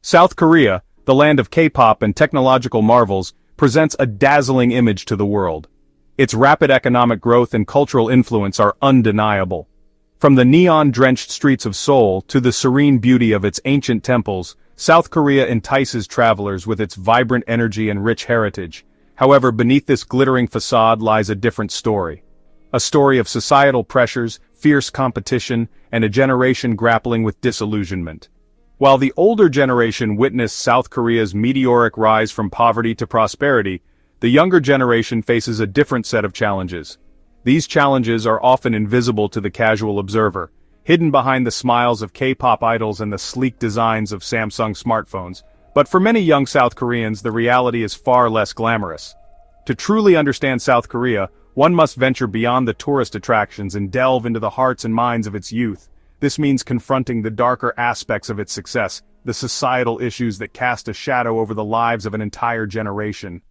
South Korea, the land of K-pop and technological marvels, presents a dazzling image to the world. Its rapid economic growth and cultural influence are undeniable. From the neon-drenched streets of Seoul to the serene beauty of its ancient temples, South Korea entices travelers with its vibrant energy and rich heritage. However, beneath this glittering facade lies a different story. A story of societal pressures, fierce competition, and a generation grappling with disillusionment. While the older generation witnessed South Korea's meteoric rise from poverty to prosperity, the younger generation faces a different set of challenges. These challenges are often invisible to the casual observer, hidden behind the smiles of K-pop idols and the sleek designs of Samsung smartphones. But for many young South Koreans, the reality is far less glamorous. To truly understand South Korea, one must venture beyond the tourist attractions and delve into the hearts and minds of its youth. This means confronting the darker aspects of its success, the societal issues that cast a shadow over the lives of an entire generation.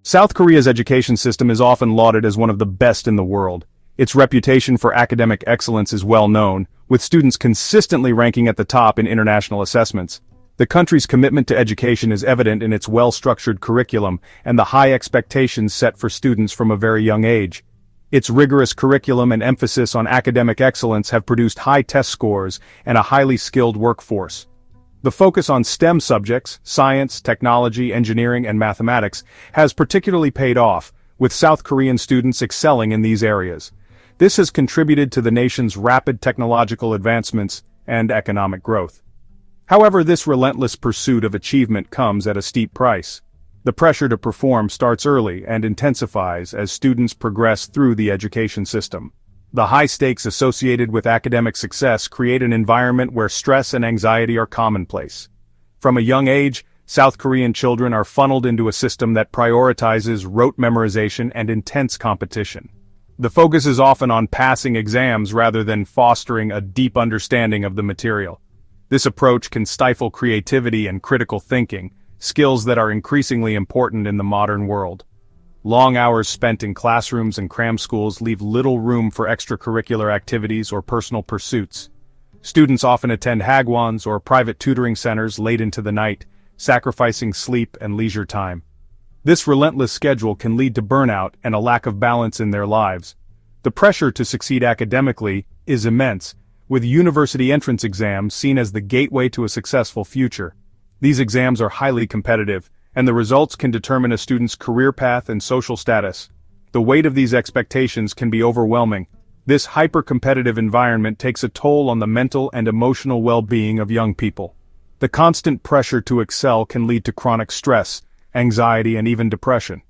South Korea's education system is often lauded as one of the best in the world. Its reputation for academic excellence is well known, with students consistently ranking at the top in international assessments. The country's commitment to education is evident in its well-structured curriculum and the high expectations set for students from a very young age. Its rigorous curriculum and emphasis on academic excellence have produced high test scores and a highly skilled workforce. The focus on STEM subjects, science, technology, engineering, and mathematics, has particularly paid off, with South Korean students excelling in these areas. This has contributed to the nation's rapid technological advancements and economic growth. However, this relentless pursuit of achievement comes at a steep price. The pressure to perform starts early and intensifies as students progress through the education system. The high stakes associated with academic success create an environment where stress and anxiety are commonplace. From a young age, South Korean children are funneled into a system that prioritizes rote memorization and intense competition. The focus is often on passing exams rather than fostering a deep understanding of the material. This approach can stifle creativity and critical thinking, skills that are increasingly important in the modern world. Long hours spent in classrooms and cram schools leave little room for extracurricular activities or personal pursuits. Students often attend hagwons or private tutoring centers late into the night, sacrificing sleep and leisure time. This relentless schedule can lead to burnout and a lack of balance in their lives. The pressure to succeed academically is immense, with university entrance exams seen as the gateway to a successful future. These exams are highly competitive, and the results can determine a student's career path and social status. The weight of these expectations can be overwhelming. This hyper-competitive environment takes a toll on the mental and emotional well-being of young people. The constant pressure to excel can lead to chronic stress, anxiety, and even depression.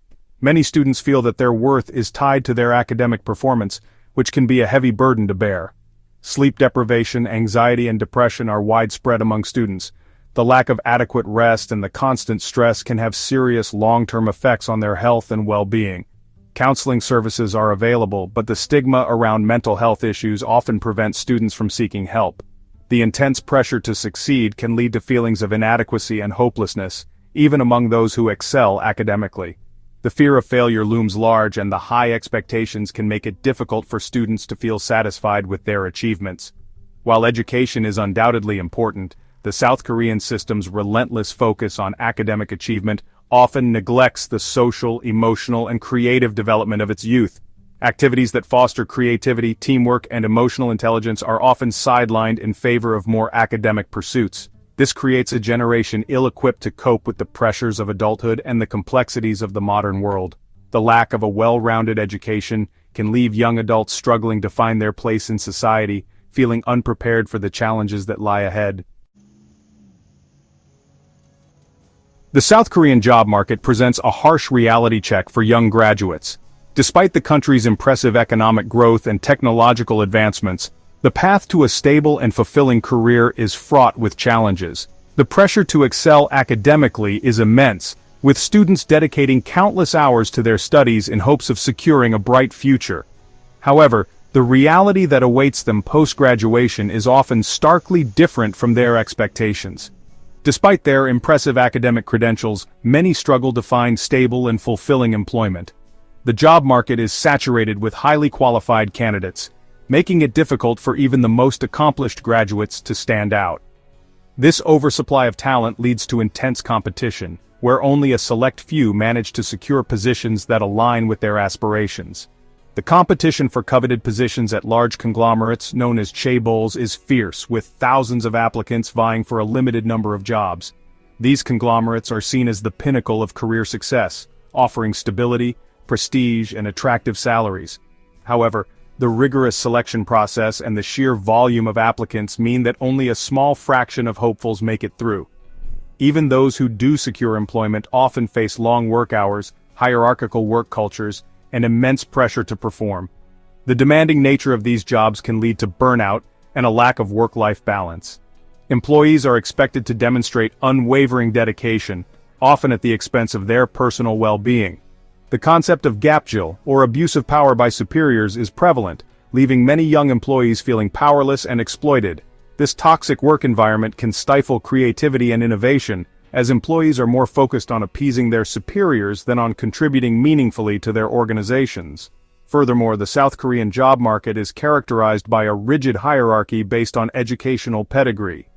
Many students feel that their worth is tied to their academic performance, which can be a heavy burden to bear. Sleep deprivation, anxiety, and depression are widespread among students. The lack of adequate rest and the constant stress can have serious long-term effects on their health and well-being. Counseling services are available, but the stigma around mental health issues often prevents students from seeking help. The intense pressure to succeed can lead to feelings of inadequacy and hopelessness, even among those who excel academically. The fear of failure looms large, and the high expectations can make it difficult for students to feel satisfied with their achievements. While education is undoubtedly important, the South Korean system's relentless focus on academic achievement often neglects the social, emotional, and creative development of its youth. Activities that foster creativity, teamwork, and emotional intelligence are often sidelined in favor of more academic pursuits. This creates a generation ill-equipped to cope with the pressures of adulthood and the complexities of the modern world. The lack of a well-rounded education can leave young adults struggling to find their place in society, feeling unprepared for the challenges that lie ahead. The South Korean job market presents a harsh reality check for young graduates. Despite the country's impressive economic growth and technological advancements, the path to a stable and fulfilling career is fraught with challenges. The pressure to excel academically is immense, with students dedicating countless hours to their studies in hopes of securing a bright future. However, the reality that awaits them post-graduation is often starkly different from their expectations. Despite their impressive academic credentials, many struggle to find stable and fulfilling employment. The job market is saturated with highly qualified candidates, making it difficult for even the most accomplished graduates to stand out. This oversupply of talent leads to intense competition, where only a select few manage to secure positions that align with their aspirations. The competition for coveted positions at large conglomerates known as chaebols is fierce, with thousands of applicants vying for a limited number of jobs. These conglomerates are seen as the pinnacle of career success, offering stability, prestige, and attractive salaries. However, the rigorous selection process and the sheer volume of applicants mean that only a small fraction of hopefuls make it through. Even those who do secure employment often face long work hours, hierarchical work cultures, and immense pressure to perform. The demanding nature of these jobs can lead to burnout and a lack of work-life balance. Employees are expected to demonstrate unwavering dedication, often at the expense of their personal well-being. The concept of gapjill, or abuse of power by superiors, is prevalent, leaving many young employees feeling powerless and exploited. This toxic work environment can stifle creativity and innovation, as employees are more focused on appeasing their superiors than on contributing meaningfully to their organizations. Furthermore, the South Korean job market is characterized by a rigid hierarchy based on educational pedigree.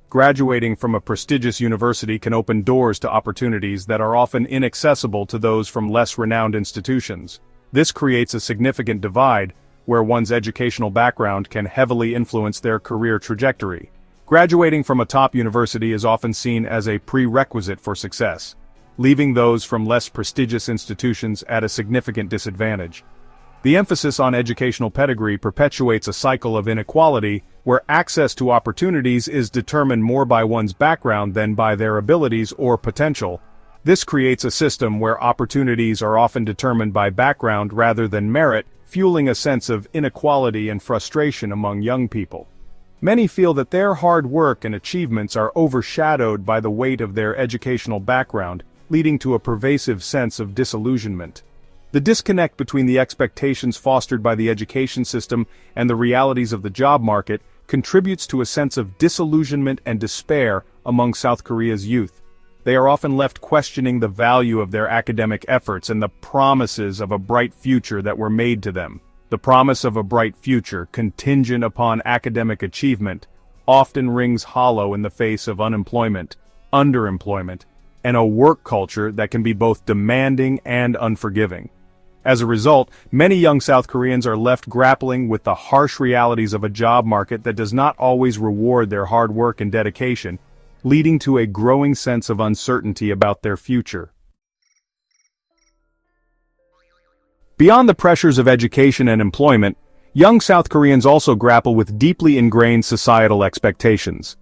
Graduating from a prestigious university can open doors to opportunities that are often inaccessible to those from less renowned institutions. This creates a significant divide, where one's educational background can heavily influence their career trajectory. Graduating from a top university is often seen as a prerequisite for success, leaving those from less prestigious institutions at a significant disadvantage. The emphasis on educational pedigree perpetuates a cycle of inequality, where access to opportunities is determined more by one's background than by their abilities or potential. This creates a system where opportunities are often determined by background rather than merit, fueling a sense of inequality and frustration among young people. Many feel that their hard work and achievements are overshadowed by the weight of their educational background, leading to a pervasive sense of disillusionment. The disconnect between the expectations fostered by the education system and the realities of the job market contributes to a sense of disillusionment and despair among South Korea's youth. They are often left questioning the value of their academic efforts and the promises of a bright future that were made to them. The promise of a bright future, contingent upon academic achievement, often rings hollow in the face of unemployment, underemployment, and a work culture that can be both demanding and unforgiving. As a result, many young South Koreans are left grappling with the harsh realities of a job market that does not always reward their hard work and dedication, leading to a growing sense of uncertainty about their future. Beyond the pressures of education and employment, young South Koreans also grapple with deeply ingrained societal expectations.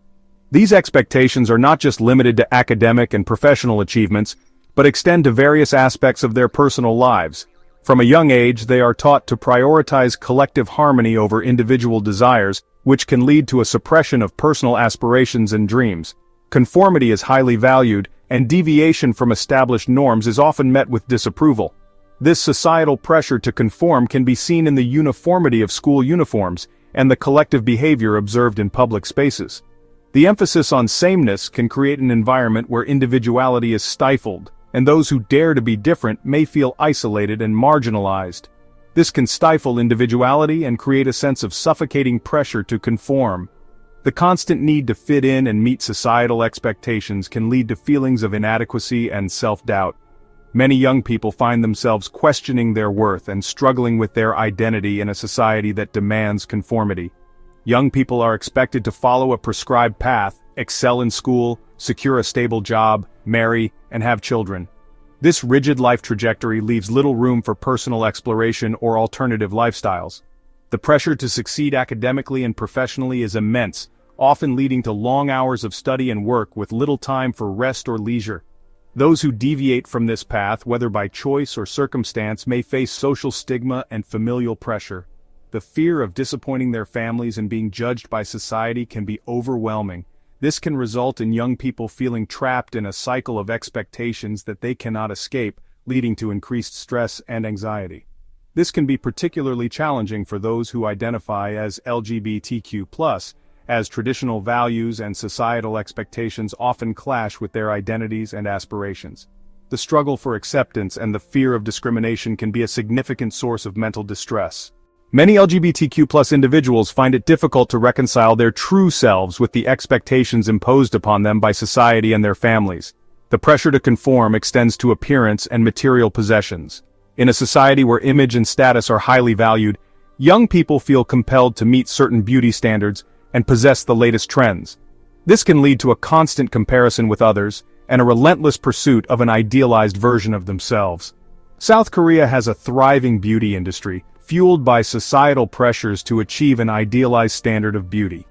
These expectations are not just limited to academic and professional achievements, but extend to various aspects of their personal lives. From a young age, they are taught to prioritize collective harmony over individual desires, which can lead to a suppression of personal aspirations and dreams. Conformity is highly valued, and deviation from established norms is often met with disapproval. This societal pressure to conform can be seen in the uniformity of school uniforms and the collective behavior observed in public spaces. The emphasis on sameness can create an environment where individuality is stifled, and those who dare to be different may feel isolated and marginalized. This can stifle individuality and create a sense of suffocating pressure to conform. The constant need to fit in and meet societal expectations can lead to feelings of inadequacy and self-doubt. Many young people find themselves questioning their worth and struggling with their identity in a society that demands conformity. Young people are expected to follow a prescribed path, excel in school, secure a stable job, marry, and have children. This rigid life trajectory leaves little room for personal exploration or alternative lifestyles. The pressure to succeed academically and professionally is immense, often leading to long hours of study and work with little time for rest or leisure. Those who deviate from this path, whether by choice or circumstance, may face social stigma and familial pressure. The fear of disappointing their families and being judged by society can be overwhelming. This can result in young people feeling trapped in a cycle of expectations that they cannot escape, leading to increased stress and anxiety. This can be particularly challenging for those who identify as LGBTQ+, as traditional values and societal expectations often clash with their identities and aspirations. The struggle for acceptance and the fear of discrimination can be a significant source of mental distress. Many LGBTQ+ individuals find it difficult to reconcile their true selves with the expectations imposed upon them by society and their families. The pressure to conform extends to appearance and material possessions. In a society where image and status are highly valued, young people feel compelled to meet certain beauty standards and possess the latest trends. This can lead to a constant comparison with others and a relentless pursuit of an idealized version of themselves. South Korea has a thriving beauty industry, fueled by societal pressures to achieve an idealized standard of beauty.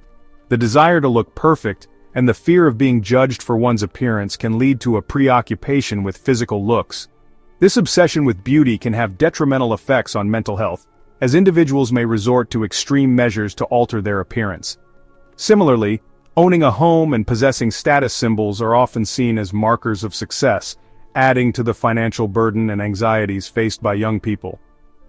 The desire to look perfect and the fear of being judged for one's appearance can lead to a preoccupation with physical looks. This obsession with beauty can have detrimental effects on mental health, as individuals may resort to extreme measures to alter their appearance. Similarly, owning a home and possessing status symbols are often seen as markers of success, adding to the financial burden and anxieties faced by young people.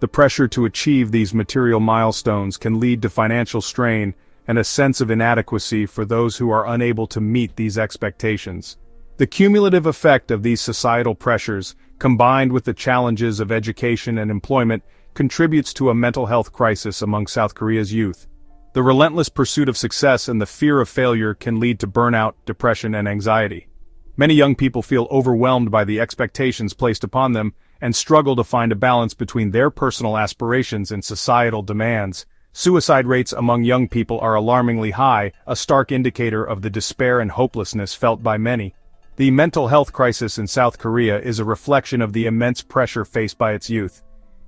The pressure to achieve these material milestones can lead to financial strain and a sense of inadequacy for those who are unable to meet these expectations. The cumulative effect of these societal pressures, combined with the challenges of education and employment, contributes to a mental health crisis among South Korea's youth. The relentless pursuit of success and the fear of failure can lead to burnout, depression, and anxiety. Many young people feel overwhelmed by the expectations placed upon them and struggle to find a balance between their personal aspirations and societal demands. Suicide rates among young people are alarmingly high, a stark indicator of the despair and hopelessness felt by many. The mental health crisis in South Korea is a reflection of the immense pressure faced by its youth.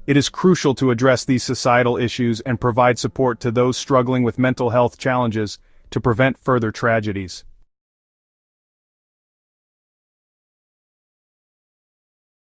It is crucial to address these societal issues and provide support to those struggling with mental health challenges to prevent further tragedies.